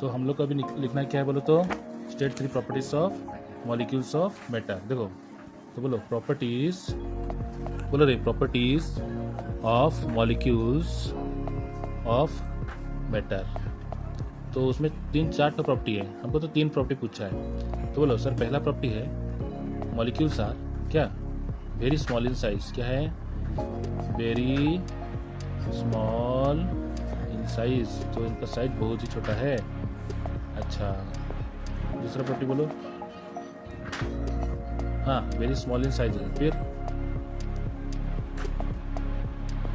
तो हम लोग को अभी लिखना क्या है बोलो तो, state 3 properties of molecules of matter. देखो तो बोलो प्रॉपर्टीज, बोलो रे properties of molecules of matter. तो उसमें 3-4 तो प्रॉपर्टी है, हमको तो 3 प्रॉपर्टी पूछा है। तो बोलो सर पहला प्रॉपर्टी है मॉलिक्यूल्स आर क्या, वेरी स्मॉल इन साइज। क्या है, वेरी स्मॉल इन साइज, तो इनका साइज बहुत ही छोटा है। अच्छा दूसरा प्रॉपर्टी बोलो, हाँ वेरी स्मॉल इन साइज है। फिर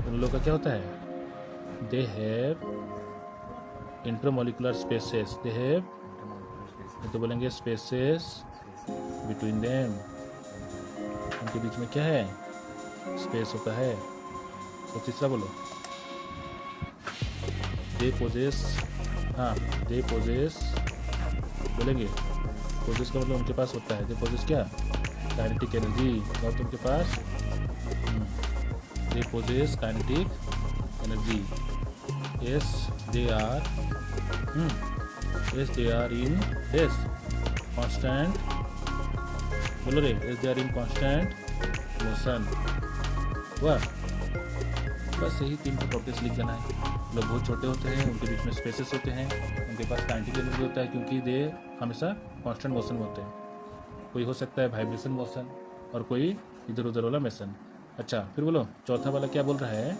उन लोग का क्या होता है, they have intermolecular spaces, they have, तो बोलेंगे स्पेसेस बिटवीन देम, उनके बीच में क्या है, स्पेस होता है। तो तीसरा बोलो, दे पोजेस, हाँ दे पोजेस, बोलेंगे पोजेस का मतलब उनके पास होता है, दे पोजेस क्या, काइनेटिक एनर्जी, और उनके पास they possess kinetic energy. Yes they are, yes they are in yes constant, बोलो रे yes they are in constant motion. वाह, बस यही 3 प्रॉपर्टीज लिख देना है। लोग बहुत छोटे होते हैं, उनके बीच में स्पेसेस होते हैं, उनके पास काइनेटिक एनर्जी होता है क्योंकि दे हमेशा कांस्टेंट मोशन में होते हैं। कोई हो सकता है वाइब्रेशन मोशन और कोई इधर उधर वाला मोशन। अच्छा फिर बोलो चौथा वाला क्या बोल रहा है,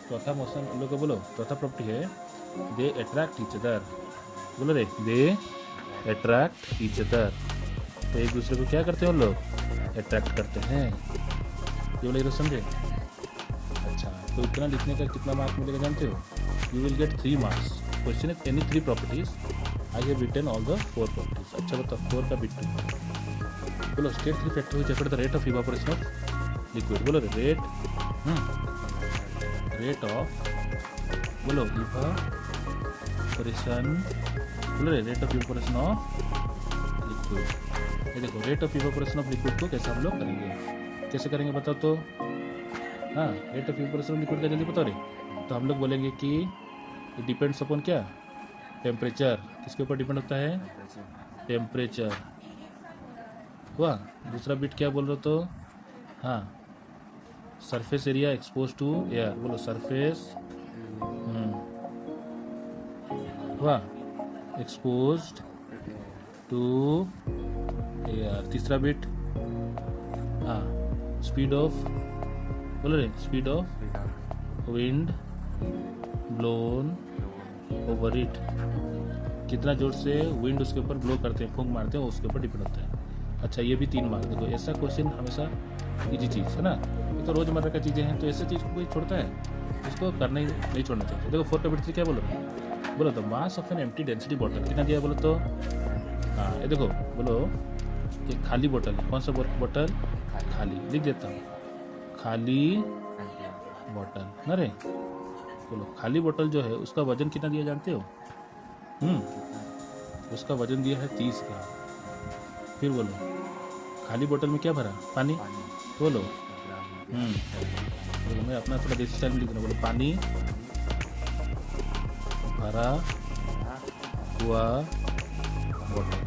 चौथा मोशन उन लोग को बोलो, चौथा प्रॉपर्टी है दे अट्रैक्ट ईच अदर। बोलो रे दे अट्रैक्ट ईच अदर, तो एक दूसरे को क्या करते हैं उन लोग, अट्रैक्ट करते हैं। ये बोले तो समझे। अच्छा तो इतना लिखने का कितना मार्क मिलेगा जानते हो, you will get 3 marks. Question is any 3 properties, I have written all the 4 properties. अच्छा बताओ 4 का बिट 2 बोलो, state 3 factor which affect the rate of evaporation of liquid. बोलो रेट, रेट ऑफ, बोलो इवापोरेशन, बोलो rate of evaporation of liquid. ये देखो rate of evaporation of liquid को कैसे हम लोग करेंगे, कैसे करेंगे बताओ तो, हाँ rate of evaporation of liquid का जल्दी बताओ रे। तो हम लोग बोलेंगे कि इट डिपेंड्स अपॉन क्या, टेम्परेचर। किसके ऊपर डिपेंड होता है, टेम्परेचर। हुआ दूसरा बिट क्या बोल रहे हो तो, हाँ surface area expose to air. बोलो सरफेस, हुआ एक्सपोज्ड टू एयर। तीसरा बिट, हाँ स्पीड ऑफ, बोलो रे speed of wind blown over it, कितना जोर से विंड उसके ऊपर ब्लो करते हैं, फूंक मारते हैं, उसके ऊपर डिपेंड होता है। अच्छा ये भी 3 मार्क। देखो ऐसा क्वेश्चन हमेशा इजी चीज़ है ना, ये तो रोजमर्रा का चीज़ें हैं, तो ऐसे चीज़ को कोई छोड़ता है, इसको करना ही नहीं छोड़ना चाहिए। देखो 4 का बिट 3 क्या बोलो, बोलो the mass of an empty density bottle कितना दिया बोलो तो, हाँ ये देखो बोलो एक खाली बोतल है, कौन सा बोतल, खाली, लिख देता हूँ खाली बोतल ना रे। बोलो खाली बोतल जो है उसका वजन कितना दिया जानते हो, उसका वजन दिया है 30 ग्राम। फिर बोलो खाली बोतल में क्या भरा, पानी। बोलो तो मैं अपना थोड़ा देसी स्टाइल में लिख रहा हूँ। बोलो पानी भरा हुआ बोतल,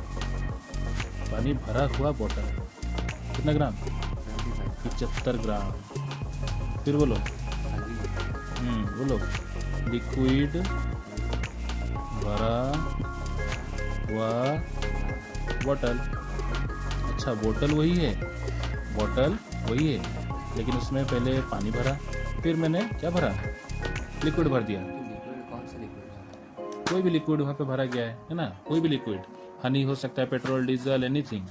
पानी भरा हुआ बोतल कितना ग्राम, 75 ग्राम। फिर बोलो बोलो लिक्विड भरा हुआ बोतल। अच्छा बोतल वही है, बोतल वही है, लेकिन उसमें पहले पानी भरा, फिर मैंने क्या भरा, लिक्विड भर दिया। कोई भी लिक्विड वहाँ पे भरा गया है ना, कोई भी लिक्विड, हनी हो सकता है, पेट्रोल, डीजल, एनीथिंग।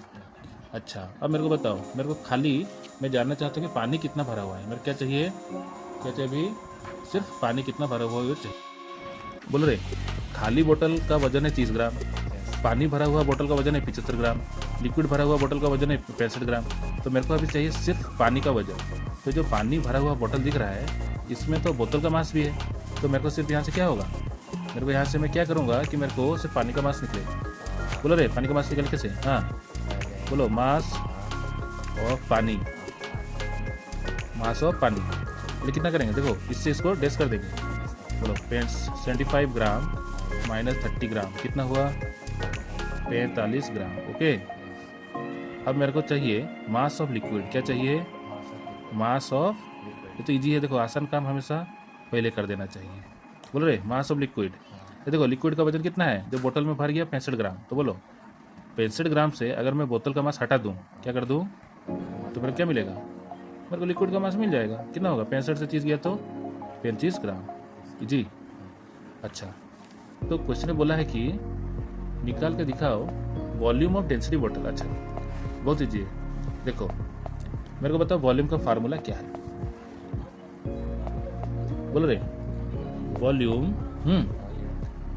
अच्छा अब मेरे को बताओ, मेरे को खाली मैं जानना चाहता हूँ कि पानी कितना भरा हुआ है। मेरे क्या चाहिए, क्या चाहिए अभी, सिर्फ पानी कितना भरा हुआ है चाहिए। बोल रहे खाली बोतल का वजन है 30 ग्राम, पानी भरा हुआ बोतल का वजन है 75 ग्राम, लिक्विड भरा हुआ बोतल का वजन है 65 ग्राम। तो मेरे को अभी चाहिए सिर्फ पानी का वजन। तो जो पानी भरा हुआ बोतल दिख रहा है इसमें तो बोतल का मास भी है, तो मेरे को सिर्फ यहाँ से क्या होगा, मेरे को यहाँ से मैं क्या करूँगा कि मेरे को सिर्फ पानी का मास निकले। बोलो रे पानी का मास निकल कैसे, हाँ बोलो मास ऑफ पानी, मास ऑफ पानी। बोले कितना करेंगे, देखो इससे इसको डेस कर देंगे। बोलो 75 ग्राम -30 ग्राम, कितना हुआ 45 ग्राम। ओके, अब मेरे को चाहिए मास ऑफ लिक्विड। क्या चाहिए? मास ऑफ, ये तो इजी है, देखो आसान काम हमेशा पहले कर देना चाहिए। बोल रहे मास ऑफ लिक्विड, ये देखो लिक्विड का वजन कितना है जो बोतल में भर गया 65 ग्राम। तो बोलो 65 ग्राम से अगर मैं बोतल का मास हटा दूं, क्या कर दूं, तो मेरे क्या मिलेगा? मेरे को लिक्विड का मास मिल जाएगा। कितना होगा? 65 से 30 गया तो 35 ग्राम। जी अच्छा, तो क्वेश्चन में बोला है कि निकाल के दिखाओ वॉल्यूम ऑफ डेंसिटी बॉटल। अच्छा बहुत ईजी है, देखो मेरे को बताओ वॉल्यूम का फार्मूला क्या है। बोलो रे वॉल्यूम,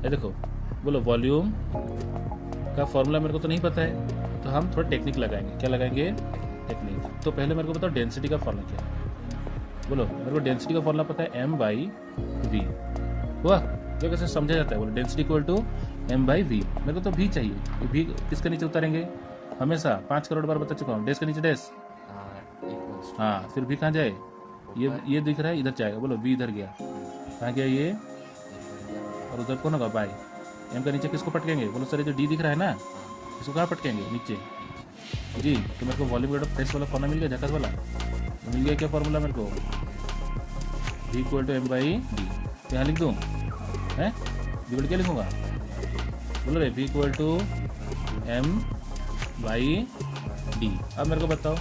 ये देखो बोलो वॉल्यूम का फॉर्मूला मेरे को तो नहीं पता है, तो हम थोड़ा टेक्निक लगाएंगे। क्या लगाएंगे? टेक्निक। तो पहले मेरे को बताओ डेंसिटी का फॉर्मूला क्या है। बोलो मेरे को डेंसिटी का फॉर्मूला पता है m/v। हुआ? ये कैसे समझा जाता है? बोलो डेंसिटी इक्वल टू m/v। मेरे को तो v चाहिए, ये v किसके नीचे उतारेंगे? हमेशा 5 करोड़ बार बता चुका हूँ, डैश के नीचे डैश। हाँ, फिर v कहाँ जाए? ये दिख रहा है, इधर जाएगा। बोलो v इधर गया, कहाँ गया ये? और उधर कौन होगा? बाई। m का नीचे किसको पटकेंगे? बोलो सर ये जो d दिख रहा है ना, इसको कहाँ पटकेंगे? नीचे। जी, तो मेरे को वॉल्यूम का फ्रेश वाला फॉर्मूला मिल गया, झकास वाला मिल गया। क्या फॉर्मूला मेरे को? v equal to m/d। यहाँ लिख दूँ है, v क्या लिखूँगा? बोलो रे v इक्वल टू m/d। अब मेरे को बताओ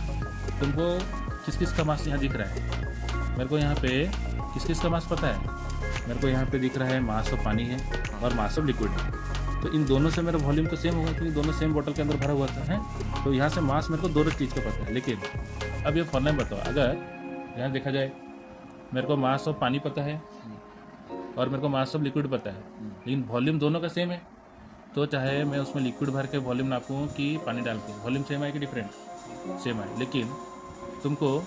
तुमको किस किस का मास यहाँ दिख रहा है? मेरे को यहाँ पे किस किस का मास पता है? मेरे को यहाँ पे दिख रहा है मास ऑफ पानी है और मास ऑफ लिक्विड है। तो इन दोनों से मेरा वॉल्यूम तो सेम होगा क्योंकि दोनों सेम बोतल के अंदर भरा हुआ था है। तो यहाँ से मास मेरे को दोनों चीज़ का पता है। लेकिन अब ये फॉर्मूला बताओ, अगर यहाँ देखा जाए मेरे को मास ऑफ पानी पता है और मेरे को मास ऑफ लिक्विड पता है, लेकिन वॉल्यूम दोनों का सेम है। तो चाहे मैं उसमें लिक्विड भर के वॉल्यूम नापूँ कि पानी डाल के, वॉल्यूम सेम है कि डिफरेंट? सेम है। लेकिन तुमको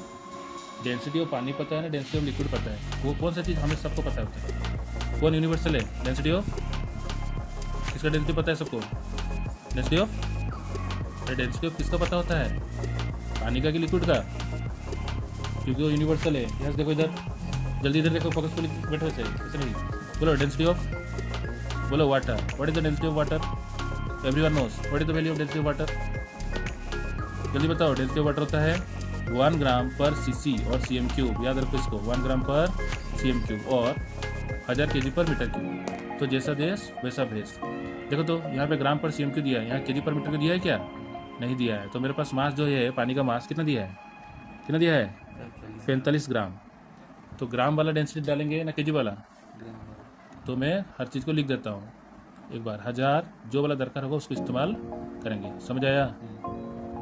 डेंसिटी ऑफ पानी पता है ना, डेंसिटी ऑफ लिक्विड पता है, वो कौन सा चीज़ हमें सबको पता होता है? कौन यूनिवर्सल है? डेंसिटी ऑफ, किसका डेंसिटी पता है सबको? डेंसिटी ऑफ, डेंसिटी ऑफ किसका पता होता है? पानी का कि लिक्विड का? क्योंकि वो यूनिवर्सल है। यस देखो इधर, जल्दी इधर देखो, फोकस को बैठो से ऐसे नहीं। बोलो डेंसिटी ऑफ, बोलो water. What is the density of water? Everyone knows. What is the value of density of water? जल्दी बताओ। डेंसिटी ऑफ वाटर होता है 1 ग्राम पर cc और cm क्यूब। याद रखो इसको, 1 ग्राम पर cm क्यूब और 1000 kg पर मीटर क्यूब। तो जैसा देश वैसा भेष। देखो तो यहाँ पे ग्राम पर cm क्यूब दिया है, यहाँ kg पर मीटर क्यूब दिया है क्या? नहीं दिया है। तो मेरे पास मास जो है पानी का मास कितना दिया है? कितना दिया है? 45 ग्राम। तो ग्राम वाला डेंसिटी डालेंगे ना kg वाला? तो मैं हर चीज़ को लिख देता हूँ एक बार। 1000 जो वाला दरकार होगा उसको इस्तेमाल करेंगे। समझ आया?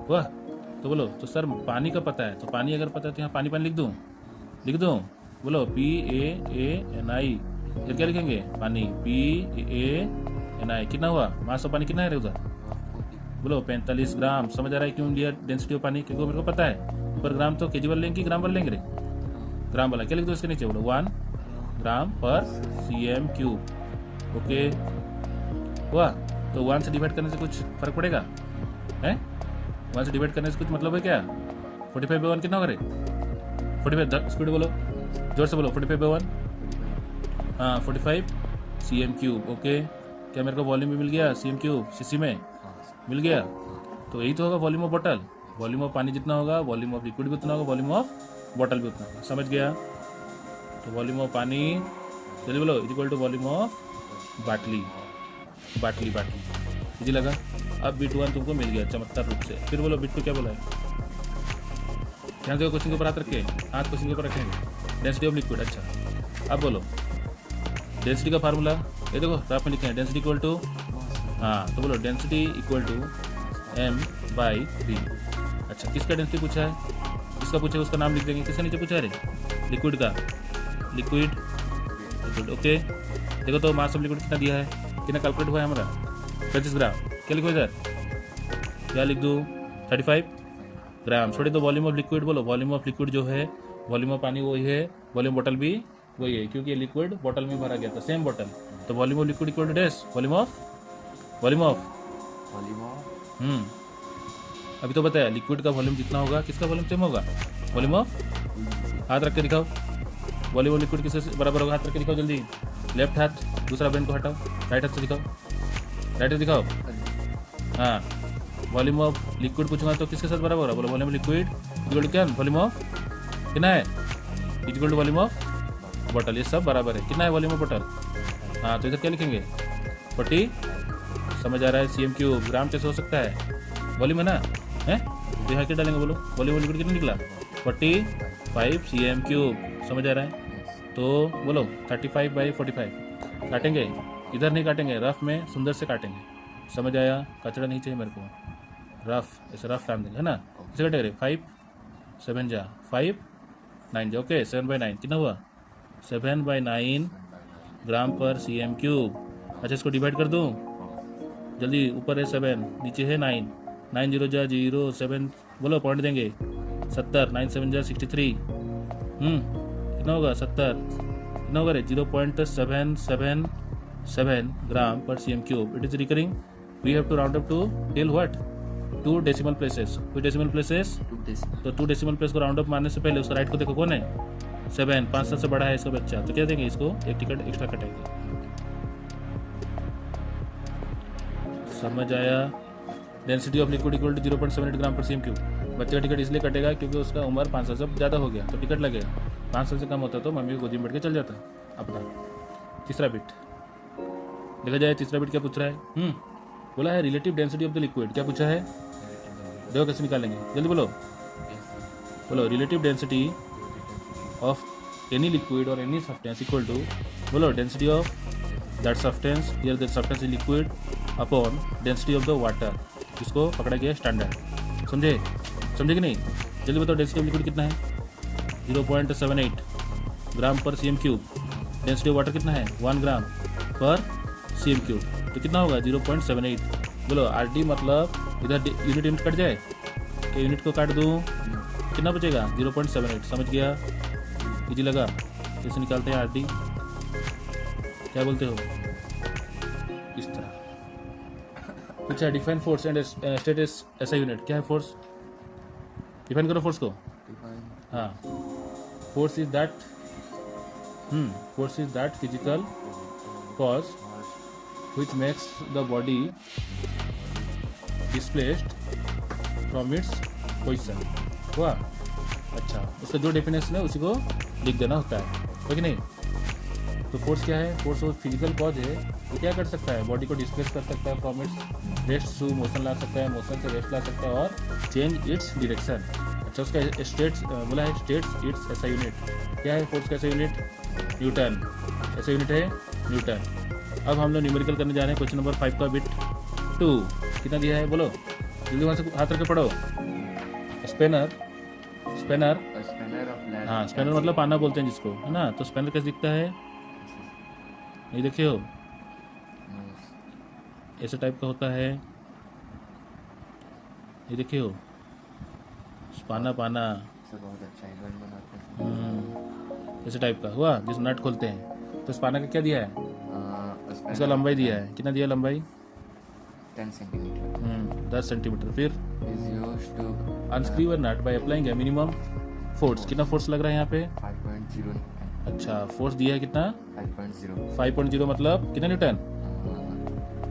वाह। तो बोलो तो सर पानी का पता है, तो पानी अगर पता है तो यहाँ पानी पानी लिख दूँ? लिख दूँ? बोलो PAANI। इधर क्या लिखेंगे? पानी PAANI। कितना हुआ? मास ऑफ पानी कितना है उधर? बोलो 45 ग्राम। समझ आ रहा है क्यों लिया डेंसिटी ऑफ पानी? क्योंकि मेरे को पता है। पर ग्राम तो kg वाला लेंगे कि ग्राम वाला लेंगे रे? ग्राम वाला। क्या लिख दो इसके नीचे? बोलो 1 ग्राम पर cm क्यूब। ओके हुआ? तो 1 से डिवाइड करने से कुछ फर्क पड़ेगा है? 1 से डिवाइड करने से कुछ मतलब है क्या? 45/1 कितना होगा रे? 45 स्पीड बोलो, जोर से बोलो। 45/1 हाँ 45 cm क्यूब। ओके, क्या मेरे को वॉल्यूम भी मिल गया? cm क्यूब cc में मिल गया। तो यही तो होगा volume of bottle. Volume of पानी जितना होगा, वॉल्यूम ऑफ लिक्विड भी उतना होगा, वॉल्यूम ऑफ बॉटल भी उतना होगा। समझ गया? तो वॉल्यूम ऑफ पानी, जल्दी बोलो, is equal to volume of बाटली। बाटली इजी लगा? अब बिट 1 तुमको मिल गया चमत्कार रूप से। फिर बोलो बिट 2 क्या बोला है? ध्यान देखो, क्वेश्चन के ऊपर हाथ रखे, हाथ क्वेश्चन के ऊपर रखेंगे। Density of liquid. अच्छा अब बोलो डेंसिटी का फार्मूला, ये देखो ग्राफ में लिखे हैं। डेंसिटी इक्वल टू, हाँ तो बोलो डेंसिटी इक्वल टू m/v। अच्छा किसका डेंसिटी पूछा है? जिसका पूछा है उसका नाम लिख देंगे। किसका नीचे पूछा है रे? लिक्विड का। लिक्विड। ओके देखो तो मास ऑफ लिक्विड कितना दिया है, कितना कैलकुलेट हुआ है हमारा? 25 ग्राम। क्या लिखो इधर? क्या लिख दूँ? 35 ग्राम। छोड़े तो वॉल्यूम ऑफ लिक्विड बोलो। वॉल्यूम ऑफ लिक्विड जो है, वॉल्यूम ऑफ पानी वही है, वॉल्यूम बॉटल भी वही है, क्योंकि ये लिक्विड बॉटल में भरा गया था, सेम बॉटल। तो volume of liquid equal to dash volume of अभी तो बताया लिक्विड का वॉल्यूम जितना होगा, किसका वॉल्यूम सेम होगा? वॉल्यूम ऑफ, हाथ रख के दिखाओ। वॉल्यूम ऑफ लिक्विड किससे बराबर होगा? हाथ रख के दिखाओ जल्दी। लेफ्ट हाथ दूसरा ब्रेन को हटाओ, राइट हाथ से दिखाओ, राइट हाथ दिखाओ। हाँ, वॉल्यूम ऑफ लिक्विड पूछूंगा तो किसके साथ बराबर होगा? बोलो volume of liquid equal to क्या? वॉल्यूम ऑफ कितना है? Equal to volume of bottle. ये सब बराबर है। कितना है वॉल्यूम ऑफ बॉटल? हाँ, तो इधर क्या लिखेंगे? 40। समझ आ रहा है? CM cube. ग्राम कैसे हो सकता है? वॉल्यूम है ना, है तो यहाँ क्या डालेंगे? बोलो वॉल्यूम ऑफ लिक्विड कितना निकला? 45 CM क्यूब। समझ आ रहा है? तो बोलो 35/45 काटेंगे, इधर नहीं काटेंगे, रफ में सुंदर से काटेंगे। समझ आया? कचरा नहीं चाहिए मेरे को, रफ ऐसे रफ काम देंगे, है ना? इसे कटेंगे 5 7 जा 5 9 जा। ओके, 7/9 कितना हुआ? 7/9 ग्राम पर CM क्यूब। अच्छा, इसको डिवाइड कर दूँ जल्दी। ऊपर है 7, नीचे है 9, 9 0 जा 0, 7 बोलो पॉइंट देंगे 70, 9 7 जा 63। कितना होगा? 70 कितना होगा रे? 0.777 ग्राम पर CM cube. It is recurring. We have to round up to till what? 2 decimal places. कोई डेसिमल प्लेसेस? तो 2 डेसिमल प्लेस को राउंड अप मारने से पहले उसका राइट को देखो, कौन है? 7, 5 साल से बड़ा है इसका बच्चा, तो क्या देंगे? इसको एक टिकट एक्स्ट्रा कटेंगे। समझ आया? Density of liquid equal to 0.78 gram पर CM क्यूब। बच्चे का टिकट इसलिए कटेगा क्योंकि उसका उम्र 5 साल से ज़्यादा हो गया, तो टिकट लगेगा। 5 साल से कम होता तो मम्मी को गोदी में बैठ के चल जाता अपना। तीसरा बिट देखा जाए, तीसरा बिट क्या पूछ रहा है? बोला है relative density of the liquid. क्या पूछा है? देखो कैसे निकालेंगे, जल्दी बोलो। बोलो relative density of any liquid और एनी सब्सटेंस इक्वल टू, बोलो density of that substance, here that substance is liquid, upon density of the water. इसको पकड़ा गया स्टैंडर्ड। समझे? समझे कि नहीं? जल्दी बताओ डेंसिटी ऑफ लिक्विड कितना है? 0.78 ग्राम पर CM cube. Density of water कितना है? 1 ग्राम पर CM क्यूब। तो कितना होगा? 0.78। बोलो RD मतलब इधर यूनिट कट जाए, तो यूनिट को काट दूँ, कितना बचेगा? 0.78। समझ गया? इजी लगा? कैसे निकालते हैं RD? क्या बोलते हो? इस तरह। अच्छा, डिफाइन फोर्स एंड स्टेट ऐसा यूनिट। क्या है फोर्स? डिफाइन करो फोर्स को। हाँ, force is that physical cause which makes the body displaced from its position। हुआ? अच्छा, उसका जो डेफिनेशन है उसी को लिख देना होता है कि नहीं? तो फोर्स क्या है? फोर्स वो फिजिकल कॉज है, वो क्या कर सकता है? बॉडी को डिस्प्लेस कर सकता है, from its rest to motion ला सकता है, मोशन से रेस्ट ला सकता है, और चेंज इट्स डायरेक्शन। अच्छा, उसका स्टेट्स बोला है, स्टेट्स इट्स ऐसा यूनिट। क्या है फोर्स का ऐसा यूनिट? न्यूटन। ऐसा यूनिट है न्यूटन। अब हम लोग न्यूमेरिकल करने जा रहे हैं। क्वेश्चन नंबर 5 का बिट 2 कितना दिया है? बोलो जल्दी, वहाँ से हाथ रख के पढ़ो। स्पेनर। हाँ, स्पेनर मतलब पाना बोलते हैं जिसको, है ना? तो स्पेनर कैसे दिखता है? ये देखिए हो, ऐसे टाइप का होता है। ये देखिए हो, पाना बहुत अच्छा इवेंट बनाते हैं। ऐसे टाइप का हुआ, जिस नट खोलते हैं। तो स्पाना का क्या दिया है? उसका लंबाई दिया है। कितना दिया लंबाई? 10 सेंटीमीटर। 10 सेंटीमीटर। फिर is used to unscrew a nut by applying a minimum force. कितना फोर्स लग रहा है यहाँ पे? 5.0। अच्छा, फोर्स दिया है कितना? 5.0। 5.0 मतलब कितना न्यूटन?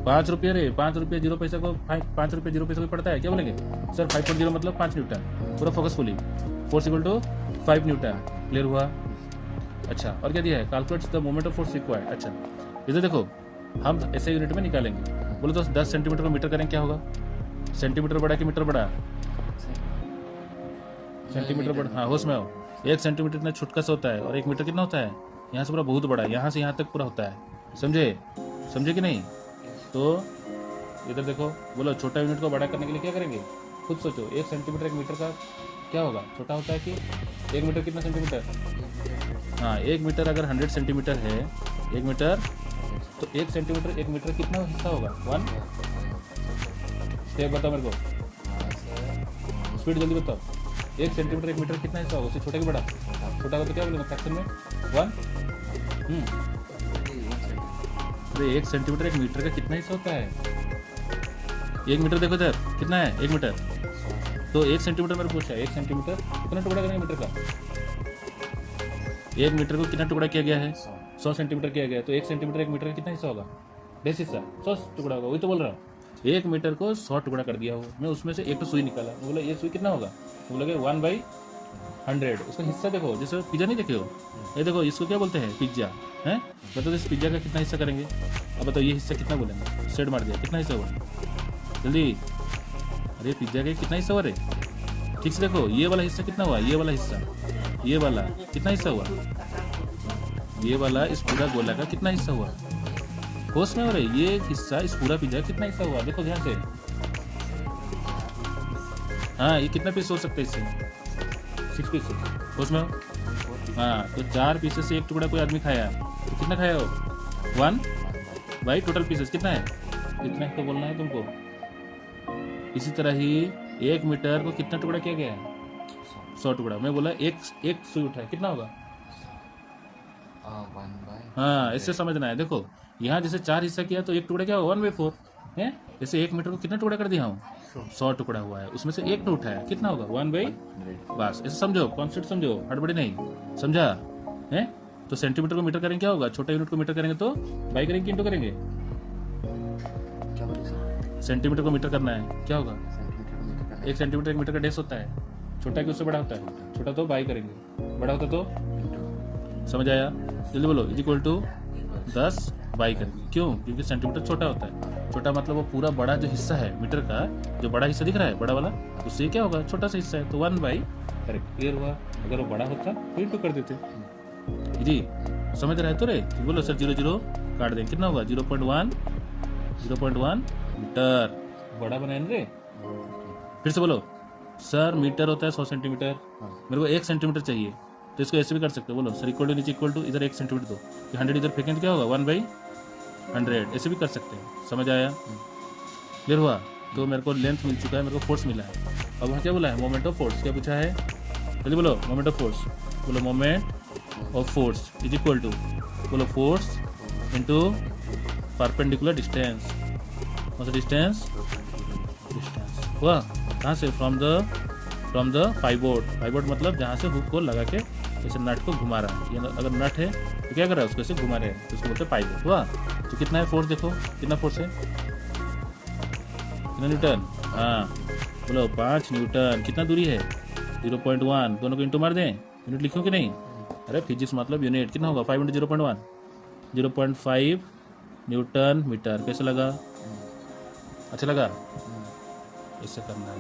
5 रुपये रे, 5 रुपये 0 पैसा को 5 रुपये 0 पैसा को पड़ता है। क्या बोलेंगे सर? 5.0 मतलब 5 न्यूटन। पूरा focusfully, force equal to 5 newton. Clear हुआ? अच्छा, और क्या दिया है? Calculates the moment of force required. अच्छा, इधर देखो, हम ऐसे यूनिट में निकालेंगे। बोलो तो 10 सेंटीमीटर को मीटर करेंगे, क्या होगा? सेंटीमीटर बड़ा कि मीटर बड़ा? सेंटीमीटर बड़ा। हाँ, होश में हो। 1 सेंटीमीटर इतना छोटका सा होता है, और 1 मीटर कितना होता है? यहाँ से पूरा बहुत बड़ा है, यहाँ से यहाँ तक पूरा होता है। समझे? समझे कि नहीं? तो इधर देखो, बोलो छोटा यूनिट को बड़ा करने के लिए क्या करेंगे? खुद सोचो। 1 सेंटीमीटर 1 मीटर का क्या होगा? छोटा होता है कि 1 मीटर कितना सेंटीमीटर? हाँ, 1 मीटर अगर 100 सेंटीमीटर है, 1 मीटर, तो 1 सेंटीमीटर 1 मीटर कितना हिस्सा होगा? 1 स्टेप बताओ मेरे को, स्पीड जल्दी बताओ। 1 सेंटीमीटर 1 मीटर कितना हिस्सा होगा? उससे छोटा कि बड़ा? छोटा होगा तो क्या बोलेंगे फ्रैक्शन में? 1। अरे 1 सेंटीमीटर 1 मीटर का कितना हिस्सा होता है? 1 मीटर देखो इधर कितना है? 1 मीटर। तो 1 सेंटीमीटर मैंने पूछा, 1 सेंटीमीटर कितना टुकड़ा करेंगे मीटर का? 1 मीटर को कितना टुकड़ा किया गया है? 100 सेंटीमीटर किया गया, तो 1 सेंटीमीटर 1 मीटर का कितना हिस्सा होगा? 10 हिस्सा, 100 टुकड़ा होगा। वही तो बोल रहा हूँ, 1 मीटर को 100 टुकड़ा कर दिया हो, मैं उसमें से एक तो सुई निकाला, मैं बोला ये सुई कितना होगा? मैं बोला 1/100। उसका हिस्सा देखो, जैसे पिज्जा नहीं देखे हो, ये देखो इसको क्या बोलते हैं? पिज्जा है। बताओ इस पिज्जा का कितना हिस्सा करेंगे? अब बताओ ये हिस्सा कितना बोलेंगे? सेट मार दिया, कितना हिस्सा हुआ जल्दी? अरे पिज्जा का कितना हिस्सा हुआ रे? ठीक से देखो, ये वाला हिस्सा कितना हुआ? ये वाला हिस्सा, ये वाला कितना हिस्सा हुआ? ये वाला इस पूरा गोला का कितना हिस्सा हुआ? होश में हो रहे, ये हिस्सा इस पूरा पिज्जा का कितना हिस्सा हुआ? देखो ध्यान से। हाँ, ये कितना पीस हो सकता है इससे? 6 पीस। होश में हो? हाँ, तो 4 पीसेस से एक टुकड़ा कोई आदमी खाया, तो कितना खाया हो? 1 भाई टोटल पीसेस कितना है? इतना तो बोलना है तुमको। इसी तरह ही 1 मीटर को कितना टुकड़ा किया गया है? 100 टुकड़ा। मैं बोला एक सुई उठाए, कितना होगा? 1/100। हाँ, इससे समझना है। देखो यहाँ जैसे 4 हिस्सा किया तो एक टुकड़ा क्या होगा? 1/4 है। जैसे 1 मीटर को कितना टुकड़ा कर दिया हूँ? 100 टुकड़ा हुआ है, उसमें से एक तो उठाया, कितना होगा? 1/100। बस ऐसे समझो, कॉन्सेप्ट समझो, हड़बड़ी नहीं। समझा है? तो सेंटीमीटर को मीटर करेंगे क्या होगा? छोटा यूनिट को मीटर करेंगे तो बाई करेंगे, इंटू करेंगे। क्या बोले सर? सेंटीमीटर को मीटर करना है, क्या होगा? सेंटीमीटर को मीटर करना 1 सेंटीमीटर 1 मीटर का डेस होता है। छोटा कि उससे बड़ा होता है? छोटा तो बाई करेंगे, बड़ा होता तो समझ आया? जल्दी बोलो। इज इक्वल टू 10 बाई करेंगे। क्यों? क्योंकि सेंटीमीटर छोटा होता है। छोटा मतलब वो पूरा बड़ा जो हिस्सा है मीटर का, जो बड़ा हिस्सा दिख रहा है बड़ा वाला, उससे क्या होगा? छोटा सा हिस्सा है, तो 1 बाई करेक्ट। क्लियर हुआ? अगर वो बड़ा होता तो इंटू कर देते। जी समझ रहे तो रे? बोलो सर 0 0 काट दें, कितना होगा? 0.1 मीटर। बड़ा बनाए रे। फिर से बोलो सर, मीटर होता है 100 सेंटीमीटर, मेरे को 1 सेंटीमीटर चाहिए, तो इसको ऐसे भी कर सकते हो। बोलो सर इक्वल टू नीचे इक्वल टू इधर 1 सेंटीमीटर दो, 100 इधर फेंकें तो क्या होगा? 1/100। ऐसे भी कर सकते हैं। समझ आया? क्लियर हुआ? तो मेरे को लेंथ मिल चुका है, मेरे को फोर्स मिला है। अब वहाँ क्या बोला है? Moment of force. क्या पूछा है? जल्दी बोलो। Moment of force. बोलो moment of force is equal to, बोलो फोर्स इंटू परपेंडिकुलर डिस्टेंस। कौन सा डिस्टेंस? डिस्टेंस हुआ कहाँ से? From the pivot. पाइवोट मतलब जहाँ से हुक को लगा के जैसे नट को घुमा रहा है। ये अगर नट है तो क्या कर रहा है? उसको ऐसे घुमा रहे हैं, तो उसको बोलते हैं पाइवोट। हुआ? तो कितना है फोर्स? देखो कितना फोर्स है, कितना न्यूटन? हाँ बोलो 5 न्यूटन। कितना दूरी है? 0.1। दोनों को इंटू मार दें, यूनिट लिखूँ कि नहीं? अरे फिजिक्स मतलब यूनिट। कितना होगा? 5 × 0.1, 0.5 न्यूटन मीटर। कैसे लगा? अच्छा लगा? इससे करना है।